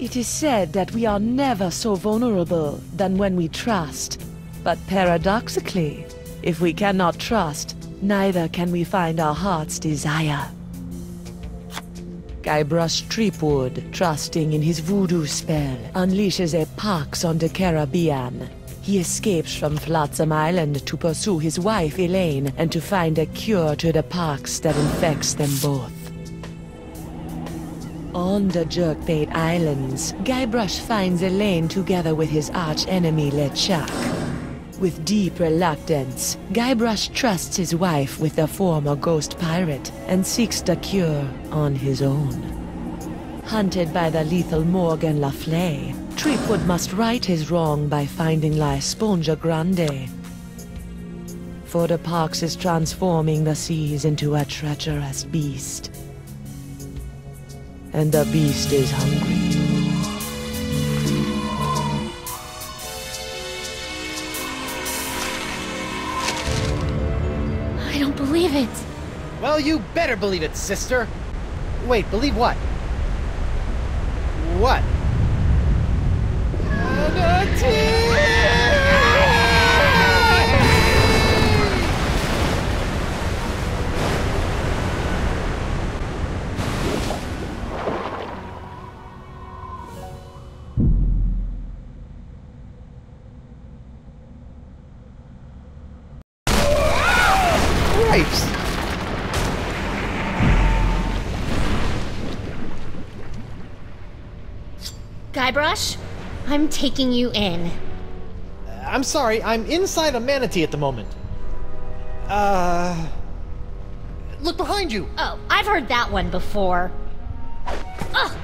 It is said that we are never so vulnerable than when we trust. But paradoxically, if we cannot trust, neither can we find our heart's desire. Guybrush Tripwood, trusting in his voodoo spell, unleashes a Pox on the Caribbean. He escapes from Flotsam Island to pursue his wife Elaine and to find a cure to the pox that infects them both. On the Jerkbait Islands, Guybrush finds Elaine together with his arch-enemy LeChuck. With deep reluctance, Guybrush trusts his wife with the former ghost pirate and seeks the cure on his own. Hunted by the lethal Morgan LeFlay, Tripwood must right his wrong by finding La Esponja Grande. For the pox is transforming the seas into a treacherous beast. And the beast is hungry. I don't believe it. Well, you better believe it, sister. Wait, believe what? What? Guybrush, I'm taking you in. I'm sorry, I'm inside a manatee at the moment. Look behind you! Oh, I've heard that one before. Ugh!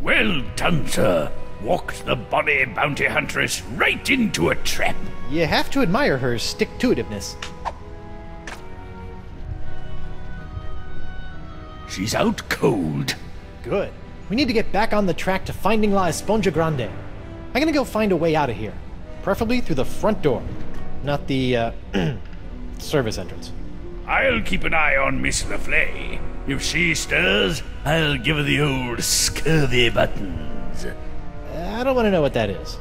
Well done, sir. Walked the bonny bounty huntress right into a trap. You have to admire her stick-to-itiveness. She's out cold. Good. We need to get back on the track to finding La Esponja Grande. I'm gonna go find a way out of here. Preferably through the front door. Not the, service entrance. I'll keep an eye on Miss LeFlay. If she stirs, I'll give her the old scurvy buttons. I don't want to know what that is.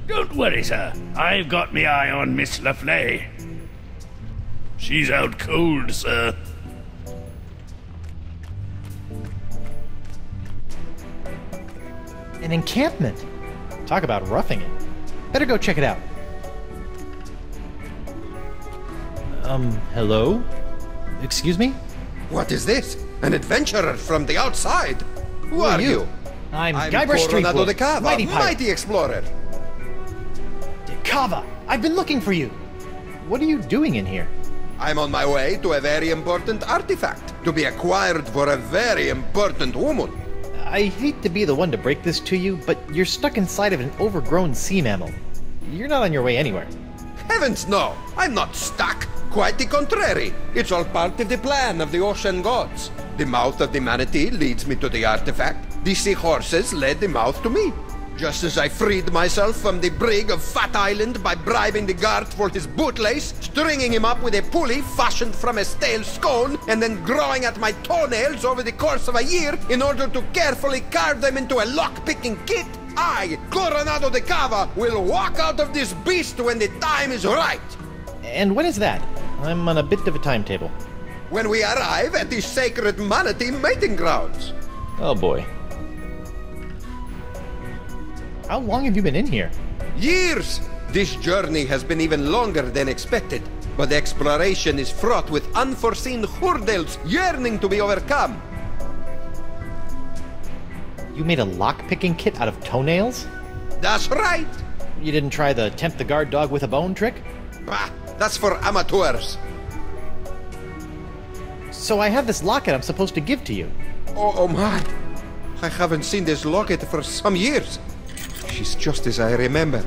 Don't worry, sir. I've got me eye on Miss LeFlay. She's out cold, sir. An encampment. Talk about roughing it. Better go check it out. Hello? Excuse me? What is this? An adventurer from the outside? Who are you? I'm Guybrush Coronado De Cava, mighty pirate. mighty explorer. De Cava! I've been looking for you! What are you doing in here? I'm on my way to a very important artifact, to be acquired for a very important woman. I hate to be the one to break this to you, but you're stuck inside of an overgrown sea mammal. You're not on your way anywhere. Heavens no! I'm not stuck! Quite the contrary! It's all part of the plan of the ocean gods. The mouth of the manatee leads me to the artifact. The seahorses led the mouth to me. Just as I freed myself from the brig of Fat Island by bribing the guard for his bootlace, stringing him up with a pulley fashioned from a stale scone, and then growing at my toenails over the course of a year in order to carefully carve them into a lock-picking kit, I, Coronado De Cava, will walk out of this beast when the time is right. And when is that? I'm on a bit of a timetable. When we arrive at the sacred manatee mating grounds. Oh boy. How long have you been in here? Years! This journey has been even longer than expected, but exploration is fraught with unforeseen hurdles yearning to be overcome. You made a lock-picking kit out of toenails? That's right! You didn't try the tempt the guard dog with a bone trick? Bah, that's for amateurs. So I have this locket I'm supposed to give to you. Oh my! I haven't seen this locket for some years. She's just as I remember.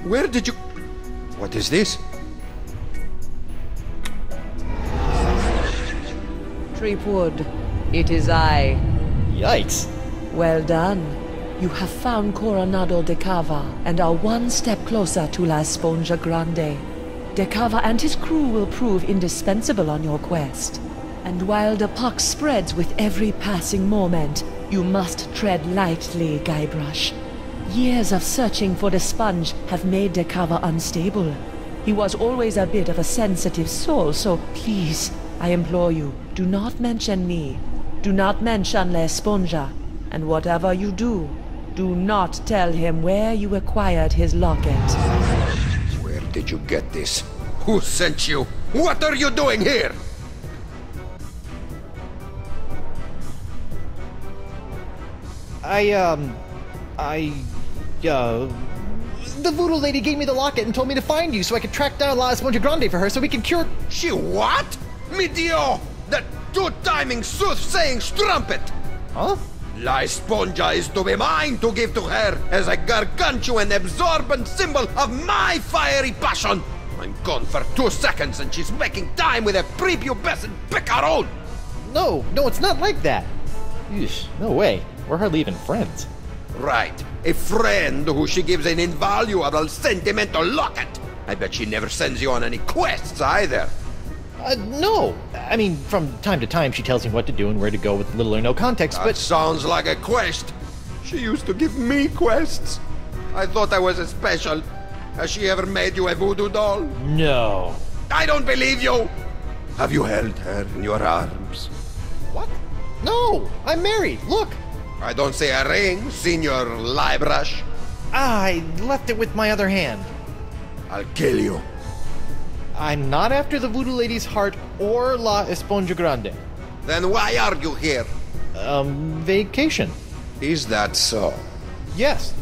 Where did you... What is this? Tripwood, it is I. Yikes. Well done. You have found Coronado De Cava and are one step closer to La Esponja Grande. De Cava and his crew will prove indispensable on your quest. And while the pox spreads with every passing moment, you must tread lightly, Guybrush. Years of searching for the sponge have made De Cava unstable. He was always a bit of a sensitive soul, so please, I implore you, do not mention me. Do not mention La Esponja. And whatever you do, do not tell him where you acquired his locket. Where did you get this? Who sent you? What are you doing here? The voodoo lady gave me the locket and told me to find you so I could track down La Esponja Grande for her so we can cure... She what? Mi Dio! That two-timing soothsaying strumpet! Huh? La Esponja is to be mine to give to her as a gargantuan absorbent symbol of my fiery passion! I'm gone for 2 seconds and she's making time with a prepubescent picaron! No, it's not like that. Eesh, no way. We're hardly even friends. Right. A friend who she gives an invaluable sentimental locket. I bet she never sends you on any quests either. No. I mean, from time to time she tells me what to do and where to go with little or no context, That but... sounds like a quest. She used to give me quests. I thought I was special. Has she ever made you a voodoo doll? No. I don't believe you! Have you held her in your arms? What? No! I'm married, look! I don't see a ring, Senor Guybrush. I left it with my other hand. I'll kill you. I'm not after the voodoo lady's heart or La Esponja Grande. Then why are you here? Vacation. Is that so? Yes.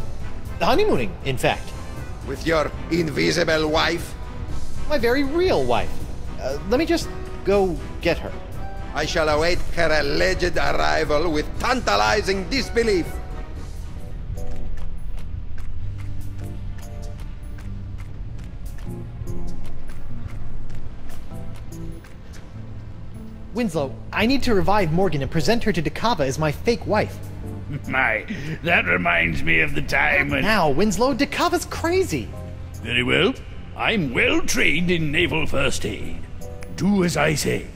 Honeymooning, in fact. With your invisible wife? My very real wife. Let me just go get her. I shall await her alleged arrival with tantalizing disbelief. Winslow, I need to revive Morgan and present her to De Cava as my fake wife. My, that reminds me of the time when... Now, Winslow, De Cava's crazy. Very well. I'm well trained in naval first aid. Do as I say.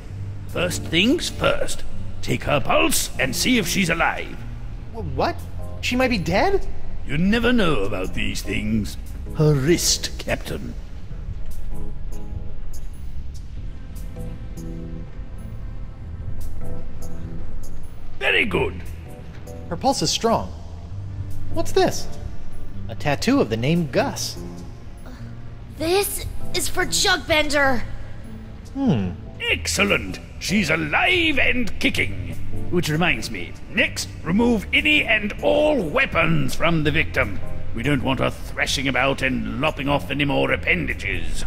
First things first. Take her pulse and see if she's alive. What? She might be dead? You never know about these things. Her wrist, Captain. Very good. Her pulse is strong. What's this? A tattoo of the name Gus. This is for Chuckbender. Excellent. She's alive and kicking. Which reminds me, next, remove any and all weapons from the victim. We don't want her thrashing about and lopping off any more appendages.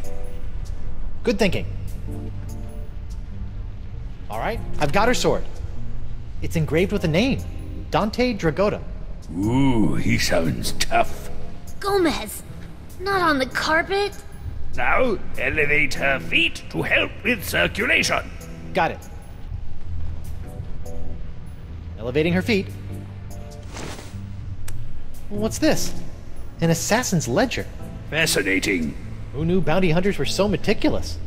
Good thinking. Alright, I've got her sword. It's engraved with a name. Dante Dragotta. Ooh, he sounds tough. Gomez, not on the carpet. Now, elevate her feet to help with circulation. Got it. Elevating her feet. What's this? An assassin's ledger. Fascinating. Who knew bounty hunters were so meticulous?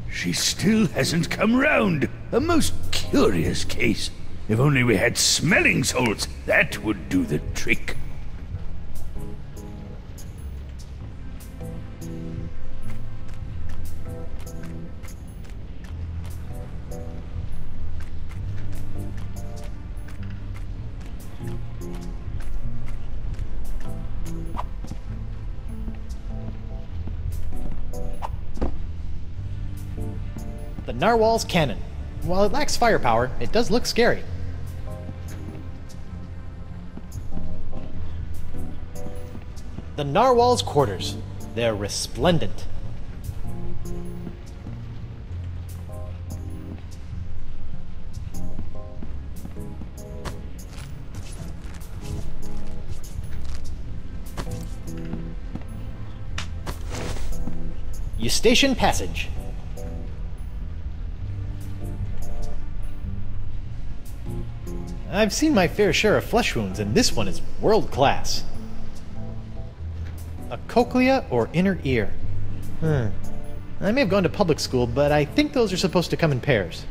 She still hasn't come round. A most curious case. If only we had smelling salts, that would do the trick. The Narwhal's cannon. While it lacks firepower, it does look scary. The Narwhal's quarters. They're resplendent. Eustachian Passage. I've seen my fair share of flesh wounds, and this one is world class. A cochlea or inner ear. I may have gone to public school, but I think those are supposed to come in pairs.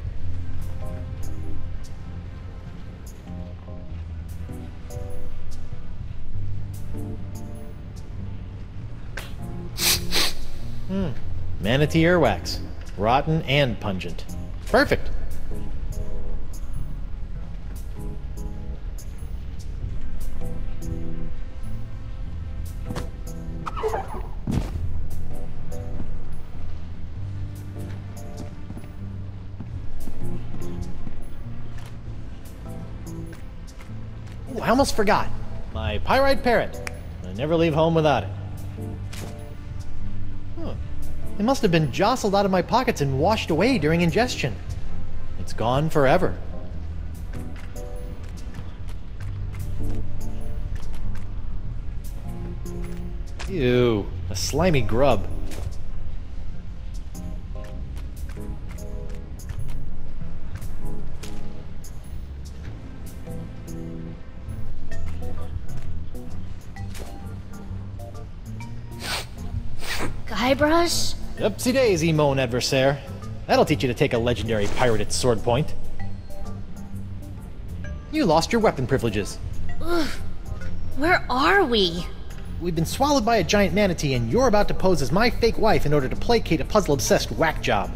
Manatee earwax. Rotten and pungent. Perfect. Ooh, I almost forgot. My pyrite parrot. I never leave home without it. It must have been jostled out of my pockets and washed away during ingestion. It's gone forever. Ew, a slimy grub. Guybrush? Upsy daisy, mon adversaire. That'll teach you to take a legendary pirate at sword point. You lost your weapon privileges. Ugh. Where are we? We've been swallowed by a giant manatee, and you're about to pose as my fake wife in order to placate a puzzle-obsessed whack job.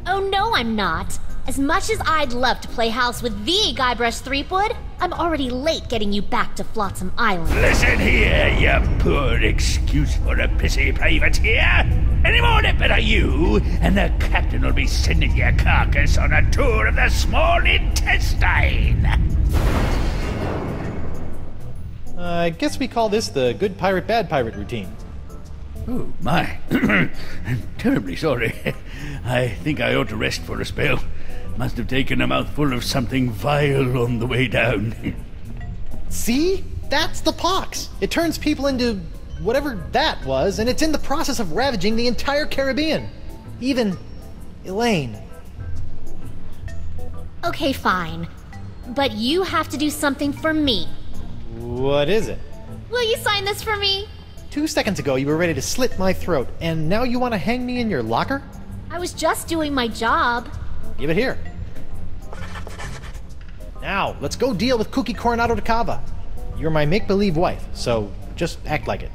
Oh no, I'm not. As much as I'd love to play house with the Guybrush Threepwood, I'm already late getting you back to Flotsam Island. Listen here, you poor excuse for a pissy privateer. Any more nipper are you, and the captain will be sending your carcass on a tour of the small intestine. I guess we call this the good pirate, bad pirate routine. Oh, my. I'm terribly sorry. I think I ought to rest for a spell. Must have taken a mouthful of something vile on the way down. See? That's the pox. It turns people into whatever that was, and it's in the process of ravaging the entire Caribbean. Even Elaine. Okay, fine. But you have to do something for me. What is it? Will you sign this for me? 2 seconds ago you were ready to slit my throat, and now you want to hang me in your locker? I was just doing my job. Give it here. Now, let's go deal with Cookie Coronado De Cava. You're my make-believe wife, so just act like it.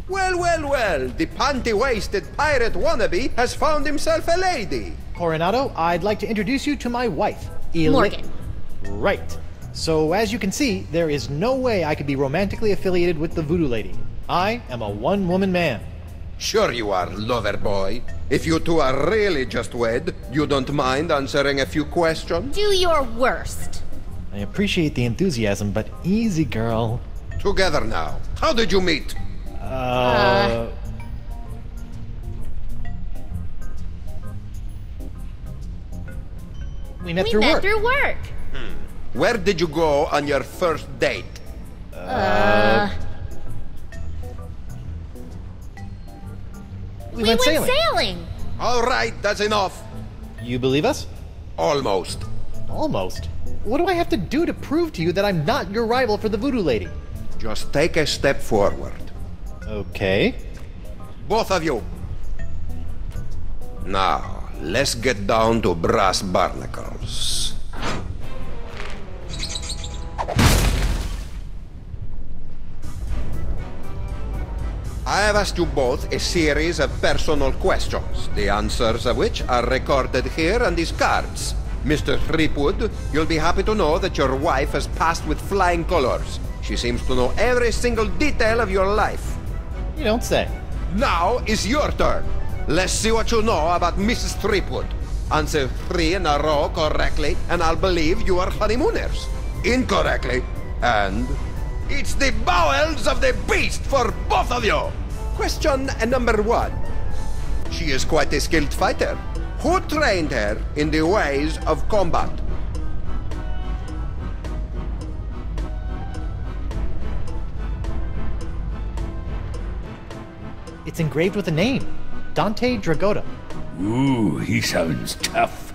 Well, well, well, the panty-waisted pirate wannabe has found himself a lady. Coronado, I'd like to introduce you to my wife, Morgan. Right. So, as you can see, there is no way I could be romantically affiliated with the voodoo lady. I am a one-woman man. Sure you are, lover boy. If you two are really just wed, you don't mind answering a few questions? Do your worst. I appreciate the enthusiasm, but easy, girl. Together now. How did you meet? We met through work. Where did you go on your first date? We went sailing. All right, that's enough. You believe us? Almost. Almost. What do I have to do to prove to you that I'm not your rival for the voodoo lady? Just take a step forward. Okay. Both of you. Now, let's get down to brass barnacles. I have asked you both a series of personal questions, the answers of which are recorded here on these cards. Mr. Threepwood, you'll be happy to know that your wife has passed with flying colors. She seems to know every single detail of your life. You don't say. Now is your turn. Let's see what you know about Mrs. Threepwood. Answer 3 in a row correctly, and I'll believe you are honeymooners. Incorrectly, and it's the bowels of the beast for both of you. Question number 1. She is quite a skilled fighter. Who trained her in the ways of combat? It's engraved with a name. Dante Dragotta. Ooh, he sounds tough.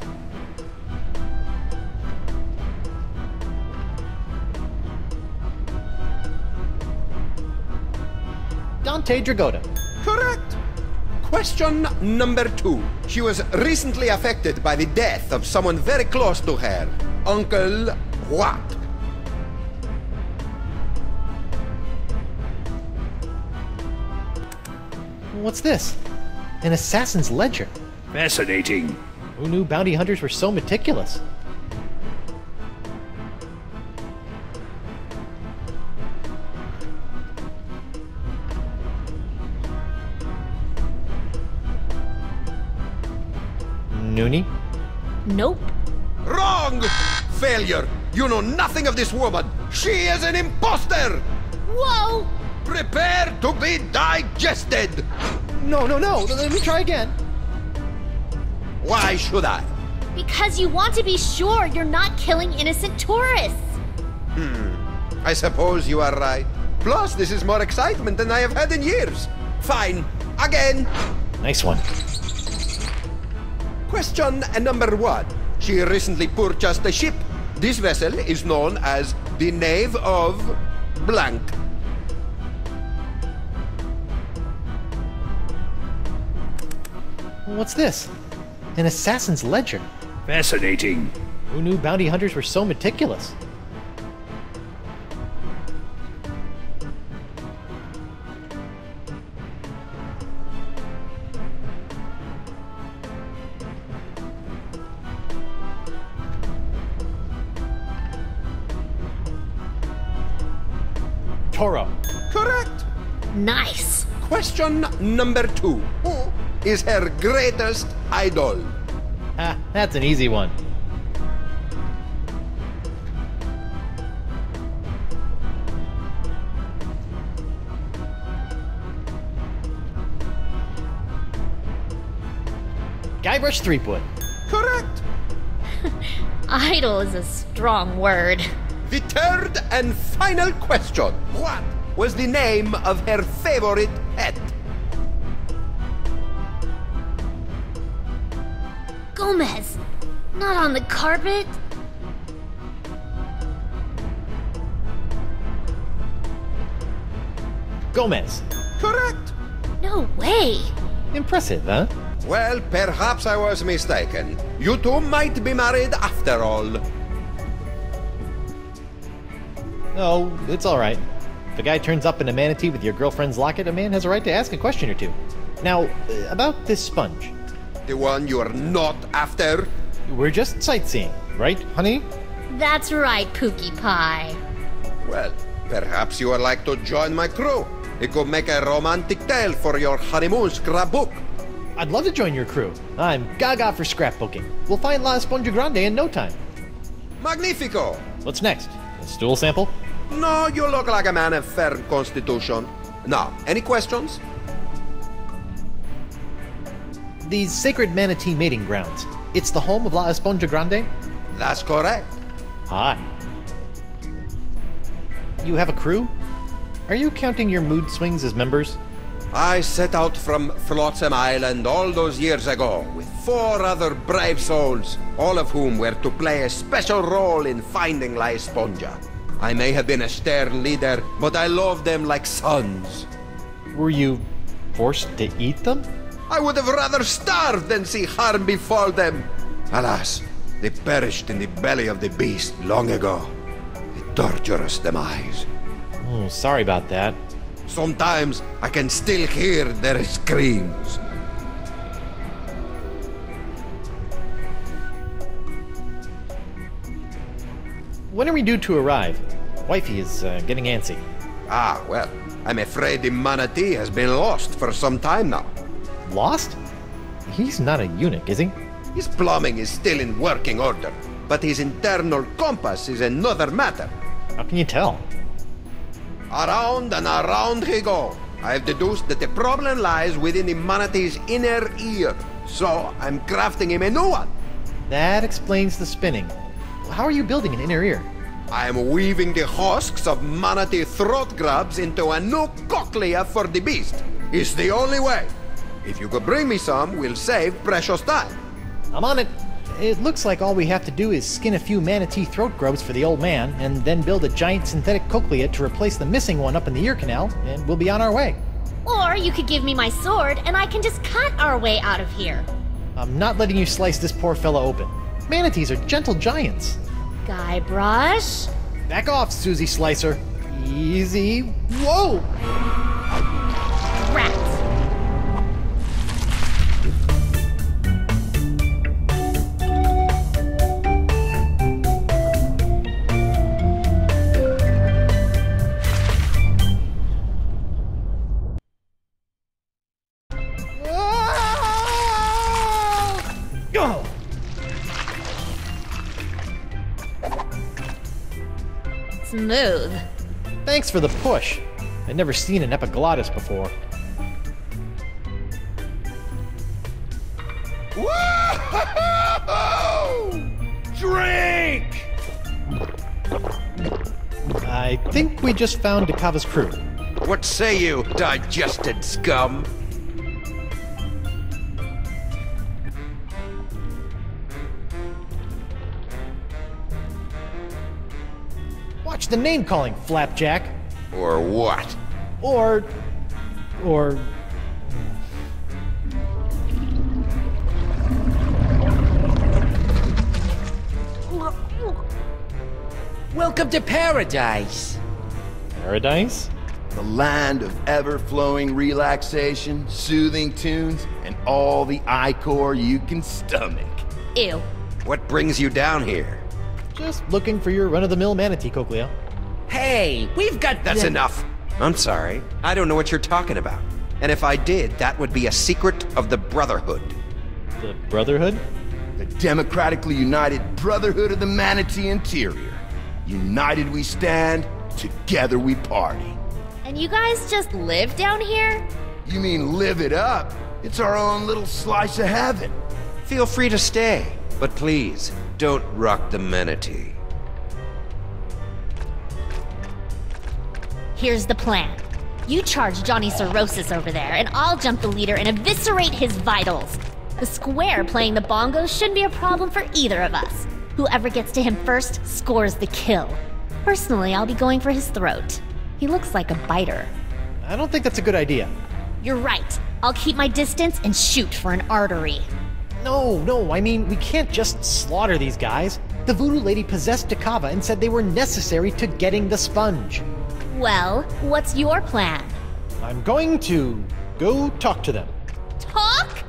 Dante Dragotta. Correct. Question number 2. She was recently affected by the death of someone very close to her. Uncle what? What's this? An assassin's ledger. Fascinating. Who knew bounty hunters were so meticulous? Noonie? Nope. Wrong! Failure! You know nothing of this woman! She is an imposter! Whoa! Prepare to be digested! No, let me try again. Why should I? Because you want to be sure you're not killing innocent tourists. I suppose you are right. Plus, this is more excitement than I have had in years. Fine. Again. Nice one. Question number 1. She recently purchased a ship. This vessel is known as the Knave of Blank. What's this? An assassin's ledger. Fascinating. Who knew bounty hunters were so meticulous? Toro. Correct. Nice. Question number 2. Who is her greatest idol? Ah, that's an easy one. Guybrush Threepwood. Correct. Idol is a strong word. The third and final question. What was the name of her favorite pet? Gomez. Not on the carpet. Gomez. Correct. No way. Impressive, huh? Well, perhaps I was mistaken. You two might be married after all. Oh, it's alright. If a guy turns up in a manatee with your girlfriend's locket, a man has a right to ask a question or two. Now, about this sponge. The one you're not after? We're just sightseeing, right, honey? That's right, Pookie Pie. Well, perhaps you would like to join my crew. It could make a romantic tale for your honeymoon scrapbook. I'd love to join your crew. I'm gaga for scrapbooking. We'll find La Esponja Grande in no time. Magnifico! What's next? A stool sample? No, you look like a man of firm constitution. Now, any questions? These sacred manatee mating grounds. It's the home of La Esponja Grande? That's correct. Hi. You have a crew? Are you counting your mood swings as members? I set out from Flotsam Island all those years ago with 4 other brave souls, all of whom were to play a special role in finding La Esponja. I may have been a stern leader, but I loved them like sons. Were you forced to eat them? I would have rather starved than see harm befall them. Alas, they perished in the belly of the beast long ago. A torturous demise. Oh, sorry about that. Sometimes I can still hear their screams. When are we due to arrive? Wifey is getting antsy. Ah, well, I'm afraid the manatee has been lost for some time now. Lost? He's not a eunuch, is he? His plumbing is still in working order, but his internal compass is another matter. How can you tell? Around and around he goes. I've deduced that the problem lies within the manatee's inner ear, so I'm crafting him a new one. That explains the spinning. How are you building an inner ear? I am weaving the husks of manatee throat grabs into a new cochlea for the beast. It's the only way. If you could bring me some, we'll save precious time. I'm on it. It looks like all we have to do is skin a few manatee throat grubs for the old man, and then build a giant synthetic cochlea to replace the missing one up in the ear canal, and we'll be on our way. Or you could give me my sword and I can just cut our way out of here. I'm not letting you slice this poor fella open. Manatees are gentle giants. Guybrush? Back off, Susie Slicer. Easy. Whoa! Rat. Oh! Smooth. Thanks for the push. I'd never seen an epiglottis before. Whoa! Drink! I think we just found De Cava's crew. What say you, digested scum? Watch the name calling, Flapjack. Or what? Or... Welcome to paradise. Paradise? The land of ever-flowing relaxation, soothing tunes, and all the ichor you can stomach. Ew. What brings you down here? Just looking for your run-of-the-mill manatee cochlea. Hey, we've got That's enough. I'm sorry. I don't know what you're talking about. And if I did, that would be a secret of the Brotherhood. The Brotherhood? The democratically united Brotherhood of the Manatee Interior. United we stand, together we party. And you guys just live down here? You mean live it up? It's our own little slice of heaven. Feel free to stay, but please, don't rock the manatee. Here's the plan. You charge Johnny Cirrhosis over there, and I'll jump the leader and eviscerate his vitals. The square playing the bongos shouldn't be a problem for either of us. Whoever gets to him first scores the kill. Personally, I'll be going for his throat. He looks like a biter. I don't think that's a good idea. You're right. I'll keep my distance and shoot for an artery. No, I mean, we can't just slaughter these guys. The voodoo lady possessed De Cava and said they were necessary to getting the sponge. Well, what's your plan? I'm going to go talk to them. Talk?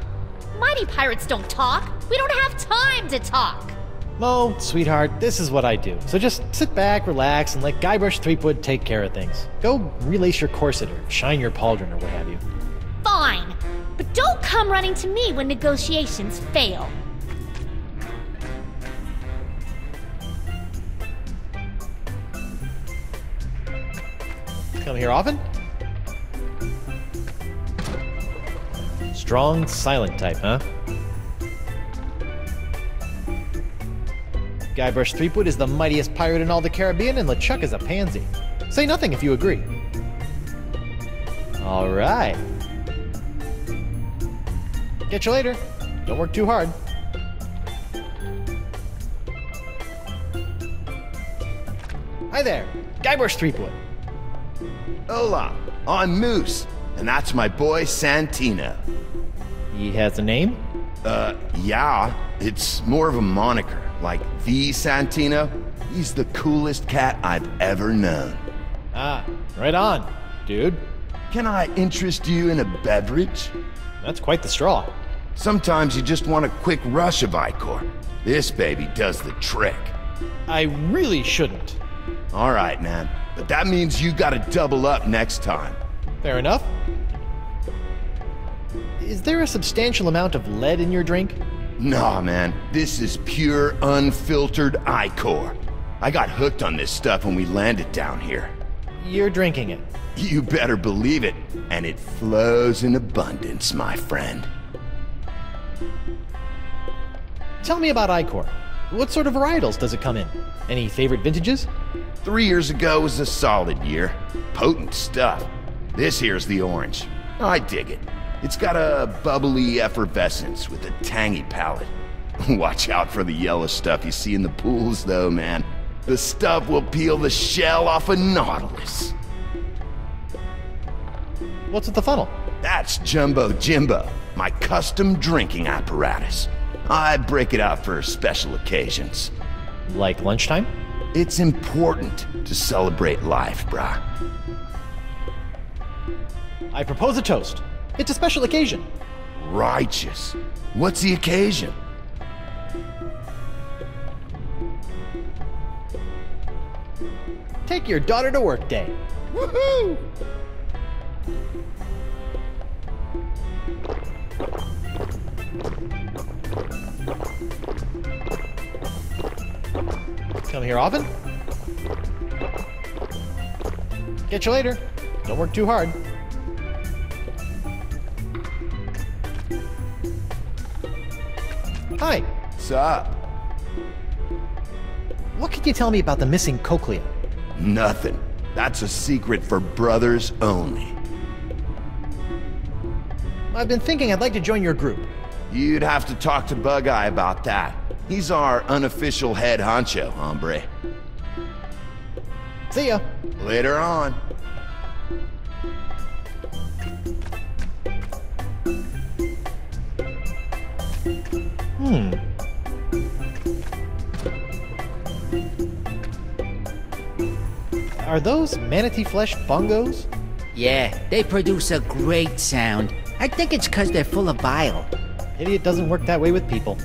Mighty pirates don't talk. We don't have time to talk. Mo, sweetheart, this is what I do. So just sit back, relax, and let Guybrush Threepwood take care of things. Go relace your corset or shine your pauldron or what have you. Fine. But don't come running to me when negotiations fail. Come here often? Strong, silent type, huh? Guybrush Threepwood is the mightiest pirate in all the Caribbean, and LeChuck is a pansy. Say nothing if you agree. All right. Catch you later. Don't work too hard. Hi there, Guybrush Threepwood. Hola, I'm Moose, and that's my boy Santino. He has a name? Yeah, it's more of a moniker, like the Santino. He's the coolest cat I've ever known. Ah, right on, dude. Can I interest you in a beverage? That's quite the straw. Sometimes you just want a quick rush of ichor. This baby does the trick. I really shouldn't. All right, man. But that means you gotta double up next time. Fair enough. Is there a substantial amount of lead in your drink? Nah, man. This is pure, unfiltered ichor. I got hooked on this stuff when we landed down here. You're drinking it. You better believe it. And it flows in abundance, my friend. Tell me about ichor. What sort of varietals does it come in? Any favorite vintages? 3 years ago was a solid year. Potent stuff. This here's the orange. I dig it. It's got a bubbly effervescence with a tangy palate. Watch out for the yellow stuff you see in the pools, though, man. The stuff will peel the shell off a nautilus. What's with the funnel? That's Jumbo Jimbo, my custom drinking apparatus. I break it out for special occasions. Like lunchtime? It's important to celebrate life, brah. I propose a toast. It's a special occasion. Righteous. What's the occasion? Take your daughter to work day. Woohoo! Come here often? Catch you later. Don't work too hard. Hi. What's up? What can you tell me about the missing cochlea? Nothing. That's a secret for brothers only. I've been thinking I'd like to join your group. You'd have to talk to Bug-Eye about that. He's our unofficial head honcho, hombre. See ya. Later on. Are those manatee flesh bongos? Yeah, they produce a great sound. I think it's 'cause they're full of bile. Idiot doesn't work that way with people.